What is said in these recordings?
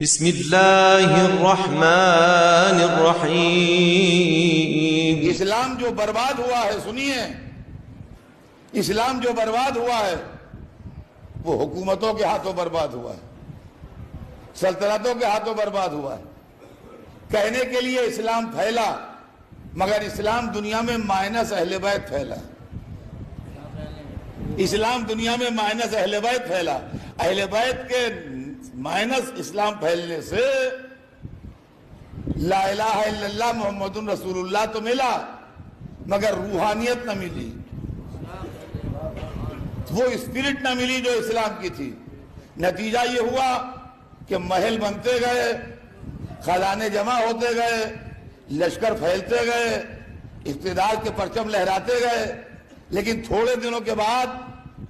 بسم اللہ الرحمن الرحیم۔ اسلام جو برباد ہوا ہے، سنیے، اسلام جو برباد ہوا ہے وہ حکومتوں کے ہاتھوں برباد ہوا ہے، سلطنتوں کے ہاتھوں برباد ہوا ہے۔ کہنے کے لیے اسلام پھیلا، مگر اسلام دنیا میں مائنس اہل بیت پھیلا۔ اسلام دنیا میں مائنس اہل بیت پھیلا۔ اہل بیت کے مائنس اسلام پھیلنے سے لا الہ الا اللہ محمد رسول اللہ تو ملا، مگر روحانیت نہ ملی، وہ اسپرٹ نہ ملی جو اسلام کی تھی۔ نتیجہ یہ ہوا کہ محل بنتے گئے، خزانے جمع ہوتے گئے، لشکر پھیلتے گئے، اقتدار کے پرچم لہراتے گئے، لیکن تھوڑے دنوں کے بعد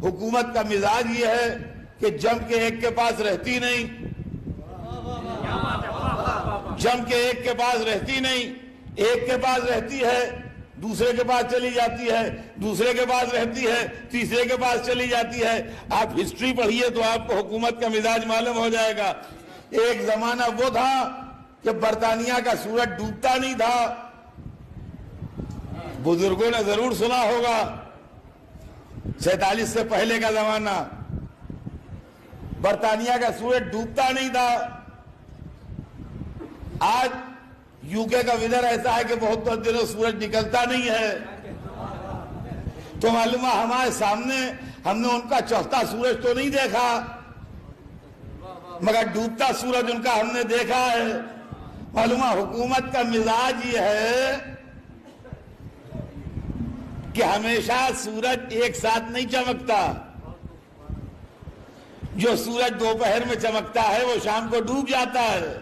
حکومت کا مزاج یہ ہے کہ جم کے ایک کے پاس رہتی نہیں، جم کے ایک کے پاس رہتی نہیں، ایک کے پاس رہتی ہے، دوسرے کے پاس چلی جاتی ہے، دوسرے کے پاس رہتی ہے، تیسرے کے پاس چلی جاتی ہے۔ آپ ہسٹری پڑھیے تو آپ کو حکومت کا مزاج معلوم ہو جائے گا۔ ایک زمانہ وہ تھا کہ برطانیہ کا سورج ڈوبتا نہیں تھا، بزرگوں نے ضرور سنا ہوگا، 47 سے پہلے کا زمانہ، برطانیہ کا سورج ڈوبتا نہیں تھا۔ آج یو کے کا ویدر ایسا ہے کہ بہت دنوں سورج نکلتا نہیں ہے، تو معلوم ہے ہمارے سامنے ہم نے ان کا چوتھا سورج تو نہیں دیکھا، مگر ڈوبتا سورج ان کا ہم نے دیکھا ہے۔ معلوم ہے حکومت کا مزاج یہ ہے کہ ہمیشہ سورج ایک ساتھ نہیں چمکتا، جو سورج دوپہر میں چمکتا ہے وہ شام کو ڈوب جاتا ہے۔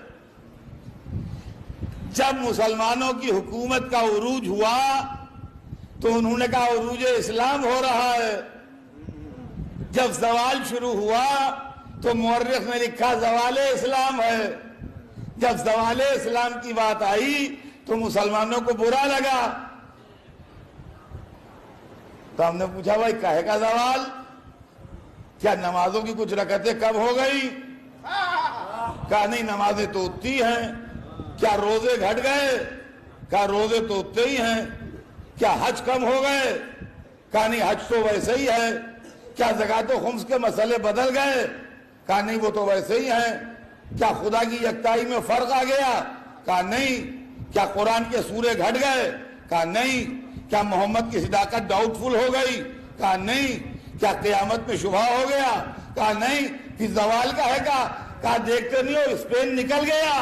جب مسلمانوں کی حکومت کا عروج ہوا تو انہوں نے کہا عروج اسلام ہو رہا ہے۔ جب زوال شروع ہوا تو مورخ نے لکھا زوال اسلام ہے۔ جب زوال اسلام کی بات آئی تو مسلمانوں کو برا لگا، تو ہم نے پوچھا بھائی کہے کا زوال؟ کیا نمازوں کی کچھ رکعتیں کم ہو گئی؟ کہا نہیں، نمازیں تو اتنی ہیں۔ کیا روزے گھٹ گئے؟ کہا روزے تو اتنے ہی ہیں۔ کیا حج کم ہو گئے؟ کہا نہیں، حج تو ویسے ہی ہے۔ کیا زکوٰۃ و خمس کے مسئلے بدل گئے؟ کہا نہیں، وہ تو ویسے ہی ہیں۔ کیا خدا کی یکتائی میں فرق آ گیا؟ کہا نہیں۔ کیا قرآن کے سورے گھٹ گئے؟ کہا نہیں۔ کیا محمد کی صداقت ڈاؤٹ فل ہو گئی؟ کہا نہیں۔ کیا قیامت میں شبہ ہو گیا؟ کہا نہیں۔ پھر زوال کا ہے؟ کہا دیکھتے نہیں ہو اسپین نکل گیا۔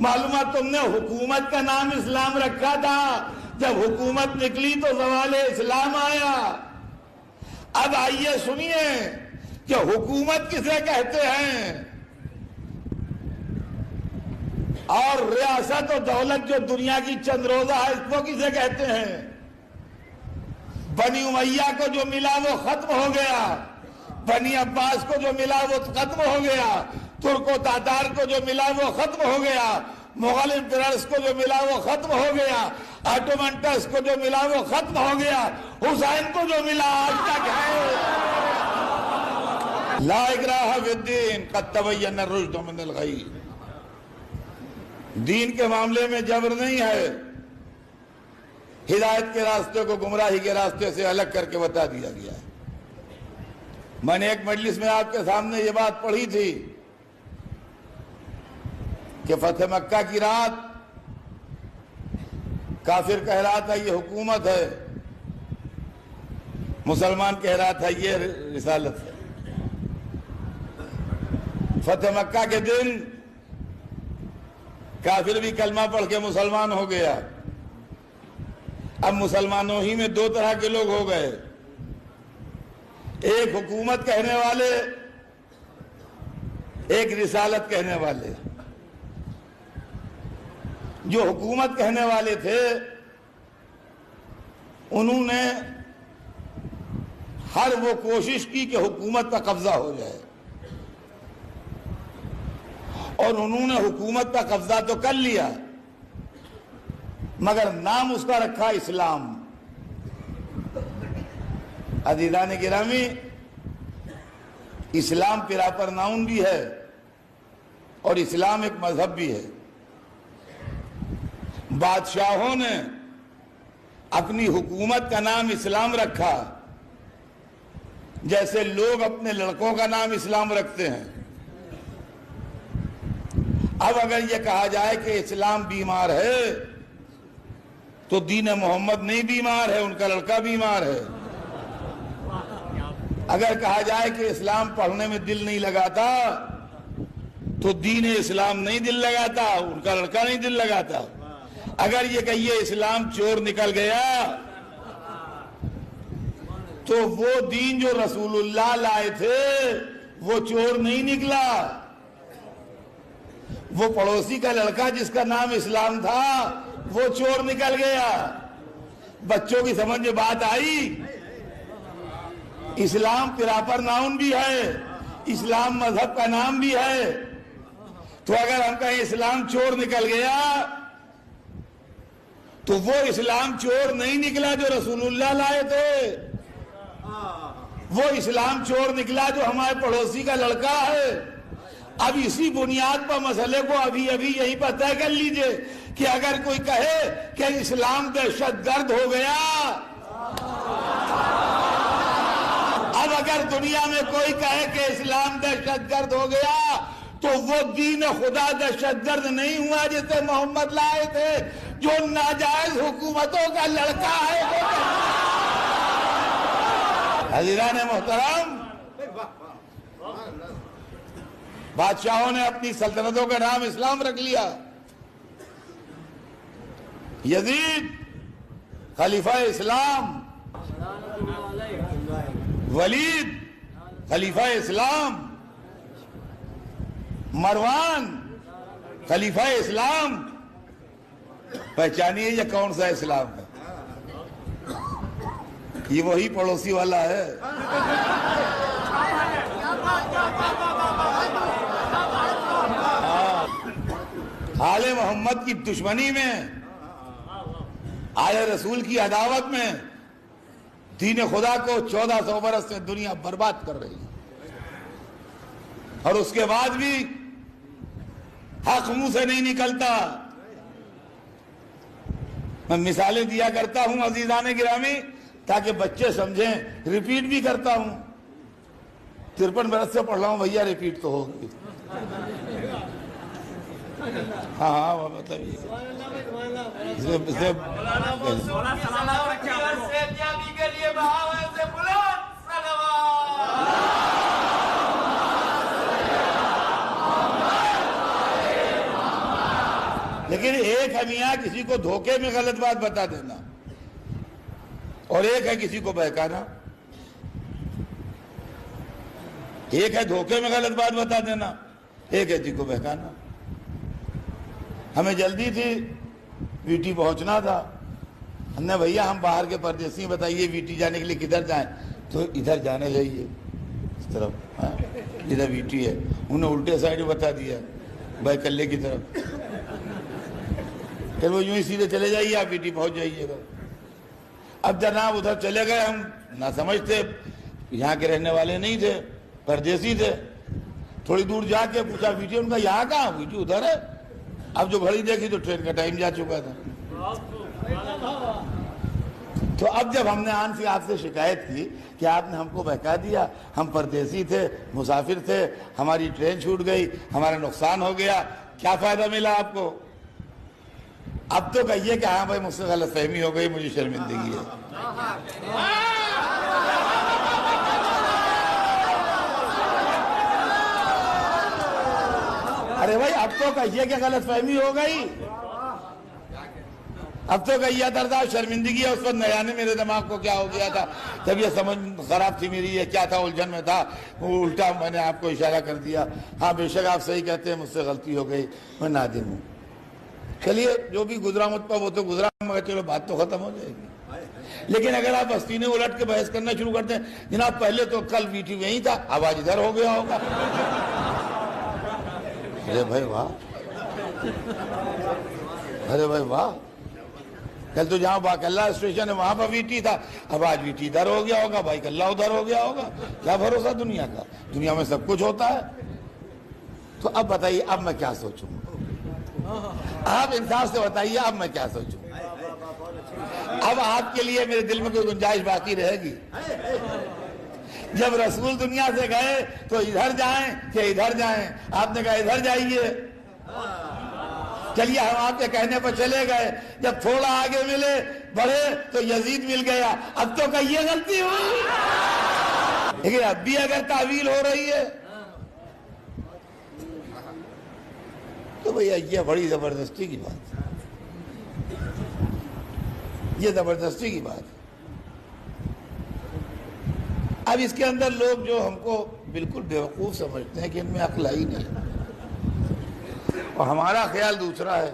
معلومات تم نے حکومت کا نام اسلام رکھا تھا، جب حکومت نکلی تو زوال اسلام آیا۔ اب آئیے سنیے کہ حکومت کسے کہتے ہیں اور ریاست و دولت جو دنیا کی چند روزہ ہے اس کو کسے کہتے ہیں؟ بنی امیہ کو جو ملا وہ ختم ہو گیا، بنی عباس کو جو ملا وہ ختم ہو گیا، ترک و تاتار کو جو ملا وہ ختم ہو گیا، مغل امپررز کو جو ملا وہ ختم ہو گیا، آٹومنٹس کو جو ملا وہ ختم ہو گیا، حسین کو جو ملا آج تک ہے۔ لا اکراہ فی الدین قد تبین الرشد من الغی۔ دین کے معاملے میں جبر نہیں ہے، ہدایت کے راستے کو گمراہی کے راستے سے الگ کر کے بتا دیا گیا ہے۔ میں نے ایک مجلس میں آپ کے سامنے یہ بات پڑھی تھی کہ فتح مکہ کی رات کافر کہہ رہا تھا یہ حکومت ہے، مسلمان کہہ رہا تھا یہ رسالت ہے۔ فتح مکہ کے دن کافر بھی کلمہ پڑھ کے مسلمان ہو گیا۔ اب مسلمانوں ہی میں دو طرح کے لوگ ہو گئے، ایک حکومت کہنے والے، ایک رسالت کہنے والے۔ جو حکومت کہنے والے تھے انہوں نے ہر وہ کوشش کی کہ حکومت کا قبضہ ہو جائے، اور انہوں نے حکومت کا قبضہ تو کر لیا، مگر نام اس کا رکھا اسلام۔ عزیزان گرامی، اسلام پراپر ناؤن بھی ہے، اور اسلام ایک مذہب بھی ہے۔ بادشاہوں نے اپنی حکومت کا نام اسلام رکھا، جیسے لوگ اپنے لڑکوں کا نام اسلام رکھتے ہیں۔ اب اگر یہ کہا جائے کہ اسلام بیمار ہے تو دین محمد نہیں بیمار ہے، ان کا لڑکا بیمار ہے۔ اگر کہا جائے کہ اسلام پڑھنے میں دل نہیں لگاتا تو دین اسلام نہیں دل لگاتا، ان کا لڑکا نہیں دل لگاتا۔ اگر یہ کہیے اسلام چور نکل گیا تو وہ دین جو رسول اللہ لائے تھے وہ چور نہیں نکلا، وہ پڑوسی کا لڑکا جس کا نام اسلام تھا وہ چور نکل گیا۔ بچوں کی سمجھ میں بات آئی؟ اسلام پراپر ناؤن بھی ہے، اسلام مذہب کا نام بھی ہے۔ تو اگر ہم کہیں اسلام چور نکل گیا تو وہ اسلام چور نہیں نکلا جو رسول اللہ لائے تھے، وہ اسلام چور نکلا جو ہمارے پڑوسی کا لڑکا ہے۔ اب اسی بنیاد پر مسئلے کو ابھی یہیں پر طے کر لیجئے کہ اگر کوئی کہے کہ اسلام دہشت گرد ہو گیا، اب اگر دنیا میں کوئی کہے کہ اسلام دہشت گرد ہو گیا تو وہ دین خدا دہشت گرد نہیں ہوا جسے محمد لائے تھے، جو ناجائز حکومتوں کا لڑکا ہے۔ حضران محترم، بادشاہوں نے اپنی سلطنتوں کا نام اسلام رکھ لیا۔ یزید خلیفہ اسلام، ولید خلیفہ اسلام، مروان خلیفہ اسلام۔ پہچانیے یہ کون سا اسلام ہے؟ یہ وہی پڑوسی والا ہے۔ آل محمد کی دشمنی میں، آل رسول کی عداوت میں دین خدا کو 1400 برس سے دنیا برباد کر رہی ہے، اور اس کے بعد بھی حق منہ سے نہیں نکلتا۔ میں مثالیں دیا کرتا ہوں عزیزان گرامی تاکہ بچے سمجھیں، ریپیٹ بھی کرتا ہوں۔ 53 برس سے پڑھ رہا ہوں بھیا، ریپیٹ تو ہوگی۔ ہاں مطلب لیکن ایک ہے میاں کسی کو دھوکے میں غلط بات بتا دینا، اور ایک ہے کسی کو بہکانا۔ ایک ہے دھوکے میں غلط بات بتا دینا، ایک ہے کسی کو بہکانا۔ ہمیں جلدی تھی، ویٹی پہنچنا تھا۔ ہم نے بھیا ہم باہر کے پردیسی، بتائیے ویٹی جانے کے لیے کدھر جائیں؟ تو ادھر جانے چاہیے، اس طرف ادھر ویٹی ہے۔ انہوں نے الٹے سائڈ بتا دیا، بھائی کلے کی طرف۔ پھر وہ یوں ہی سیدھے چلے جائیے، آپ ویٹی پہنچ جائیے گا۔ اب جناب ادھر چلے گئے، ہم نہ سمجھ تھے، یہاں کے رہنے والے نہیں تھے، پردیسی تھے۔ تھوڑی دور جا کے پوچھا ویٹی، ان کا یہاں کہاں؟ ویٹی ادھر ہے۔ اب جو گھڑی دیکھی تو ٹرین کا ٹائم جا چکا تھا۔ تو اب جب ہم نے آن سے آپ سے شکایت کی کہ آپ نے ہم کو بہکا دیا، ہم پردیسی تھے، مسافر تھے، ہماری ٹرین چھوٹ گئی، ہمارا نقصان ہو گیا، کیا فائدہ ملا آپ کو؟ اب تو کہیے کہ ہاں بھائی مجھ سے غلط فہمی ہو گئی، مجھے شرمندگی ہے۔ ارے بھائی اب تو کہیے کہ غلط فہمی ہو گئی، اب تو کہیے دردار شرمندگی ہے۔ اس وقت نیا نے میرے دماغ کو کیا ہو گیا تھا، جب یہ سمجھ خراب تھی میری، یہ کیا تھا، الجھن میں تھا، وہ الٹا میں نے آپ کو اشارہ کر دیا۔ ہاں بے شک آپ صحیح کہتے ہیں، مجھ سے غلطی ہو گئی، میں نادم ہوں۔ چلیے جو بھی گزرا مجھ پر وہ تو گزرا، مگر چلو بات تو ختم ہو جائے گی۔ لیکن اگر آپ آستینے الٹ کے بحث کرنا شروع کرتے ہیں، جناب پہلے تو کل ویٹی یہیں تھا، اب آج ادھر ہو گیا ہوگا۔ ارے بھائی واہ، ارے بھائی واہ، کل تو جہاں باقلہ اسٹیشن ہے وہاں پر ویٹی تھا، اب آج ویٹی ادھر ہو گیا ہوگا، بھائی کلہ ادھر ہو گیا ہوگا۔ کیا بھروسہ دنیا کا؟ دنیا میں سب کچھ ہوتا ہے۔ تو اب بتائیے اب میں کیا سوچوں؟ آپ انصاف سے بتائیے اب میں کیا سوچوں؟ اب آپ کے لیے میرے دل میں کوئی گنجائش باقی رہے گی؟ جب رسول دنیا سے گئے تو ادھر جائیں کہ ادھر جائیں؟ آپ نے کہا ادھر جائیے۔ چلیے ہم آپ کے کہنے پر چلے گئے، جب تھوڑا آگے ملے بڑھے تو یزید مل گیا، اب تو کہیے غلطی ہوئی۔ لیکن اب بھی اگر تعویل ہو رہی ہے تو بھئی یہ بڑی زبردستی کی بات ہے، یہ زبردستی کی بات ہے۔ اب اس کے اندر لوگ جو ہم کو بالکل بیوقوف سمجھتے ہیں کہ ان میں عقل ہی نہیں، اور ہمارا خیال دوسرا ہے۔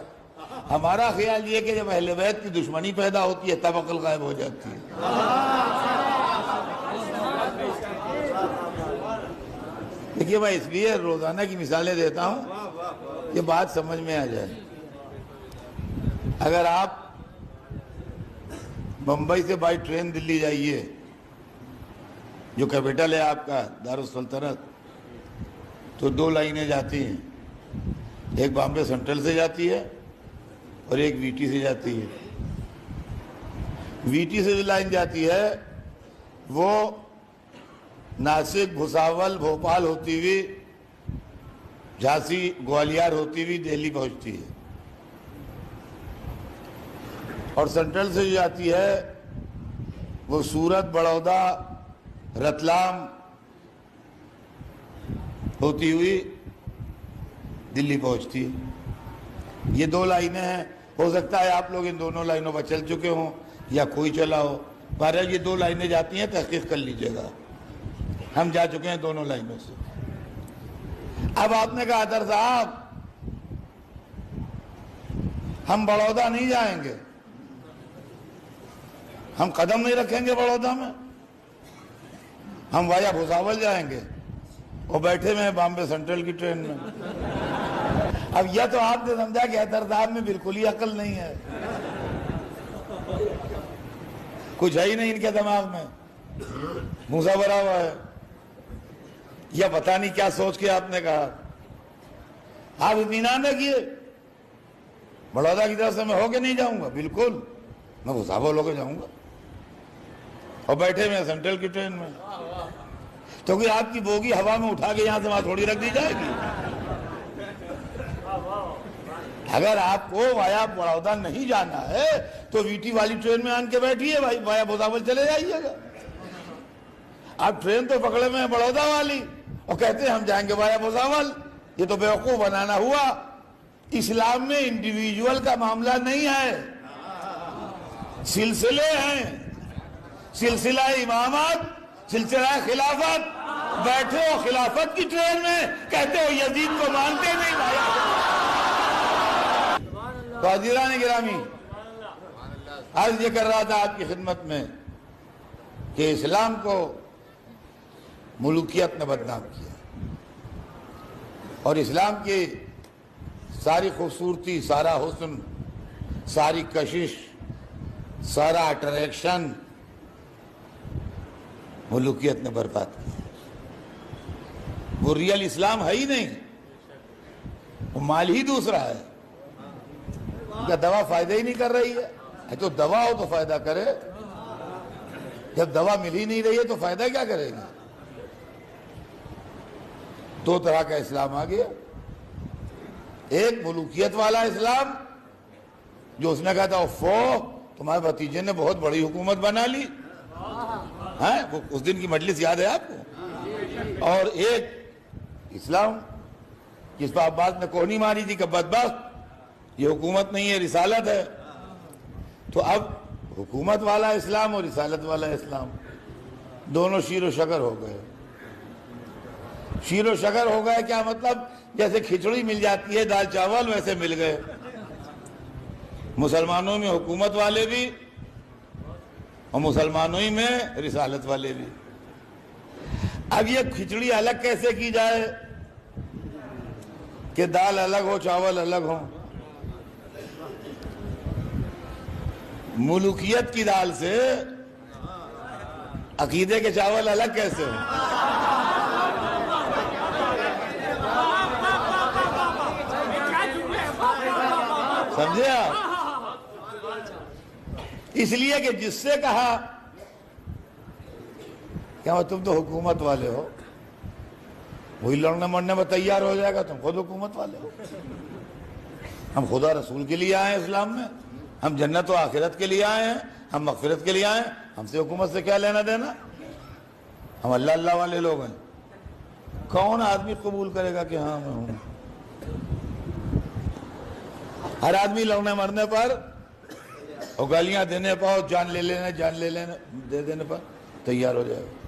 ہمارا خیال یہ کہ جب اہل بیت کی دشمنی پیدا ہوتی ہے تب عقل غائب ہو جاتی ہے۔ دیکھیے میں اس لیے روزانہ کی مثالیں دیتا ہوں یہ بات سمجھ میں آ جائے۔ اگر آپ بمبئی سے بائی ٹرین دلی جائیے، جو کیپٹل ہے آپ کا دارالسلطنت، تو 2 لائنیں جاتی ہیں، ایک بامبے سینٹرل سے جاتی ہے اور ایک وی ٹی سے جاتی ہے۔ وی ٹی سے جو لائن جاتی ہے وہ ناسک، بھساول، بھوپال ہوتی ہوئی، جھانسی، گوالیار ہوتی ہوئی دہلی پہنچتی ہے، اور سینٹرل سے جو جاتی ہے وہ سورت، بڑودہ، رتلام ہوتی ہوئی دلی پہنچتی ہے۔ یہ 2 لائنیں ہیں، ہو سکتا ہے آپ لوگ ان دونوں لائنوں پر چل چکے ہوں یا کوئی چلا ہو، بہرحال یہ 2 لائنیں جاتی ہیں، تحقیق کر لیجئے گا۔ ہم جا چکے ہیں دونوں لائنوں سے۔ اب آپ نے کہا اطہر صاحب ہم بڑودہ نہیں جائیں گے، ہم قدم نہیں رکھیں گے بڑودہ میں، ہم وایا بھساول جائیں گے، اور بیٹھے میں بامبے سینٹرل کی ٹرین میں۔ اب یہ تو آپ نے سمجھا کہ اطہر صاحب میں بالکل ہی عقل نہیں ہے، کچھ ہے ہی نہیں ان کے دماغ میں، موسا بھرا ہوا ہے، یا پتہ نہیں کیا سوچ کے آپ نے کہا۔ آپ اطمینان نہ کیے، بڑودہ کی طرف سے میں ہو کے نہیں جاؤں گا، بالکل میں بھساول ہو کے جاؤں گا، اور بیٹھے میں سینٹرل کی ٹرین میں، کیونکہ آپ کی بوگی ہوا میں اٹھا کے یہاں سے وہاں تھوڑی رکھ دی جائے گی۔ اگر آپ کو وایا بڑودہ نہیں جانا ہے تو وی ٹی والی ٹرین میں آن کے بیٹھیے، وایا بھساول چلے جائیے گا۔ آپ ٹرین تو پکڑے میں بڑودہ والی اور کہتے ہیں ہم جائیں گے وایا بھساول، یہ تو بیوقوف بنانا ہوا۔ اسلام میں انڈیویجول کا معاملہ نہیں ہے، سلسلے ہیں، سلسلہ امامت، سلسلہ خلافت۔ بیٹھے ہو خلافت کی ٹرین میں، کہتے ہو یزید کو مانتے نہیں بھائی۔ تو حاضران گرامی، آج یہ کر رہا تھا آپ کی خدمت میں کہ اسلام کو ملوکیت نے بدنام کیا، اور اسلام کی ساری خوبصورتی، سارا حسن، ساری کشش، سارا اٹریکشن ملوکیت نے برباد کیا۔ وہ ریئل اسلام ہے ہی نہیں، وہ مال ہی دوسرا ہے۔ کیا دوا فائدہ ہی نہیں کر رہی ہے؟ تو دوا ہو تو فائدہ کرے، جب دوا مل ہی نہیں رہی ہے تو فائدہ کیا کرے گی؟ 2 طرح کا اسلام آ گیا، ایک ملوکیت والا اسلام جو اس نے کہا تھا اوفو تمہارے بھتیجے نے بہت بڑی حکومت بنا لی، وہ اس دن کی مجلس یاد ہے آپ کو؟ اور ایک اسلام جس پر عباس نے کونی ماری تھی کہ بدبخت یہ حکومت نہیں ہے، رسالت ہے۔ تو اب حکومت والا اسلام اور رسالت والا اسلام دونوں شیر و شکر ہو گئے۔ شیر و شکر ہو گئے کیا مطلب؟ جیسے کھچڑی مل جاتی ہے دال چاول ویسے مل گئے، مسلمانوں میں حکومت والے بھی اور مسلمانوں ہی میں رسالت والے بھی۔ اب یہ کھچڑی الگ کیسے کی جائے کہ دال الگ ہو چاول الگ ہو؟ ملوکیت کی دال سے عقیدے کے چاول الگ کیسے ہو؟ سمجھے آپ؟ اس لیے کہ جس سے کہا کیا تم تو حکومت والے ہو، وہی لڑنے مرنے میں تیار ہو جائے گا، تم خود حکومت والے ہو۔ ہم خدا رسول کے لیے آئے ہیں اسلام میں، ہم جنت و آخرت کے لیے آئے ہیں، ہم مغفرت کے لیے آئے ہیں، ہم سے حکومت سے کیا لینا دینا؟ ہم اللہ اللہ والے لوگ ہیں۔ کون آدمی قبول کرے گا کہ ہاں میں ہوں؟ ہر آدمی لڑنے مرنے پر اور گالیاں دینے پر، جان لے لینے دے دینے پر تیار ہو جائے گا۔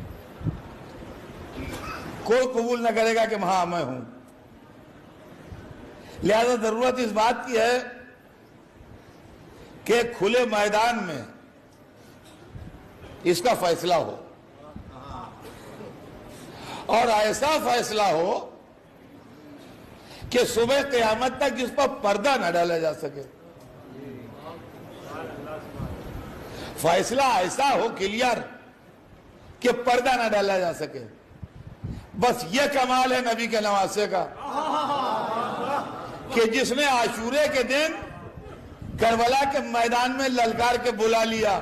کوئی قبول نہ کرے گا کہ ہاں میں ہوں۔ لہذا ضرورت اس بات کی ہے کہ کھلے میدان میں اس کا فیصلہ ہو، اور ایسا فیصلہ ہو کہ صبح قیامت تک جس پر پردہ نہ ڈالا جا سکے۔ فیصلہ ایسا ہو کلیئر کہ پردہ نہ ڈالا جا سکے۔ بس یہ کمال ہے نبی کے نواسے کا کہ جس نے عاشورے کے دن کربلا کے میدان میں للکار کے بلا لیا،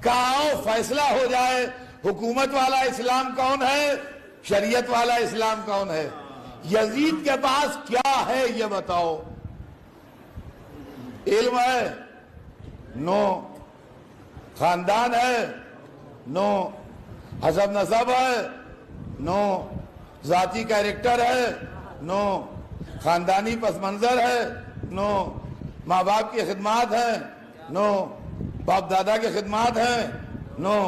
کہا آؤ فیصلہ ہو جائے، حکومت والا اسلام کون ہے، شریعت والا اسلام کون ہے، یزید کے پاس کیا ہے یہ بتاؤ۔ علم ہے؟ نو۔ خاندان ہے؟ نو۔ حسب نسب ہے؟ نو۔ ذاتی کیریکٹر ہے؟ نو۔ خاندانی پس منظر ہے؟ نو۔ ماں باپ کی خدمات ہیں؟ نو۔ باپ دادا کی خدمات ہیں؟ نو۔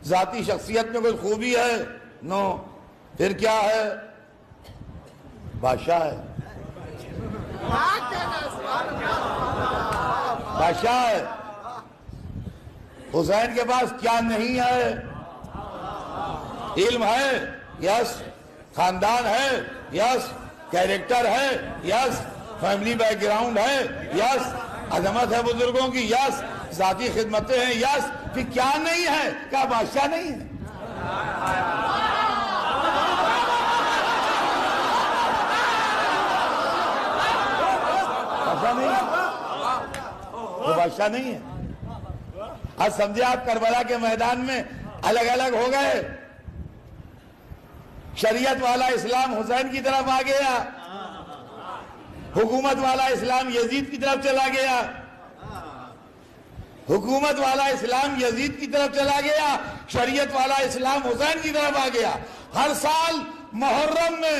ذاتی شخصیت میں کوئی خوبی ہے؟ نو۔ پھر کیا ہے؟ بادشاہ ہے، بادشاہ ہے۔ حسین کے پاس کیا نہیں ہے؟ علم ہے؟ یس۔ خاندان ہے؟ یس۔ کیریکٹر ہے؟ یس۔ فیملی بیک گراؤنڈ ہے؟ یس۔ عظمت ہے بزرگوں کی؟ یس۔ ذاتی خدمتیں ہیں؟ یس۔ پھر کیا نہیں ہے؟ کیا بادشاہ نہیں ہے؟ بادشاہ نہیں ہے؟ وہ بادشاہ نہیں ہے۔ آج سمجھے آپ کربلا کے میدان میں الگ الگ ہو گئے۔ شریعت والا اسلام حسین کی طرف آ گیا، حکومت والا اسلام یزید کی طرف چلا گیا، حکومت والا اسلام یزید کی طرف چلا گیا، شریعت والا اسلام حسین کی طرف آ گیا۔ ہر سال محرم میں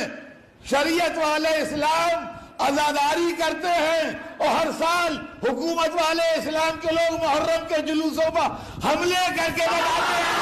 شریعت والے اسلام عزاداری کرتے ہیں، اور ہر سال حکومت والے اسلام کے لوگ محرم کے جلوسوں پر حملے کر کے بتاتے ہیں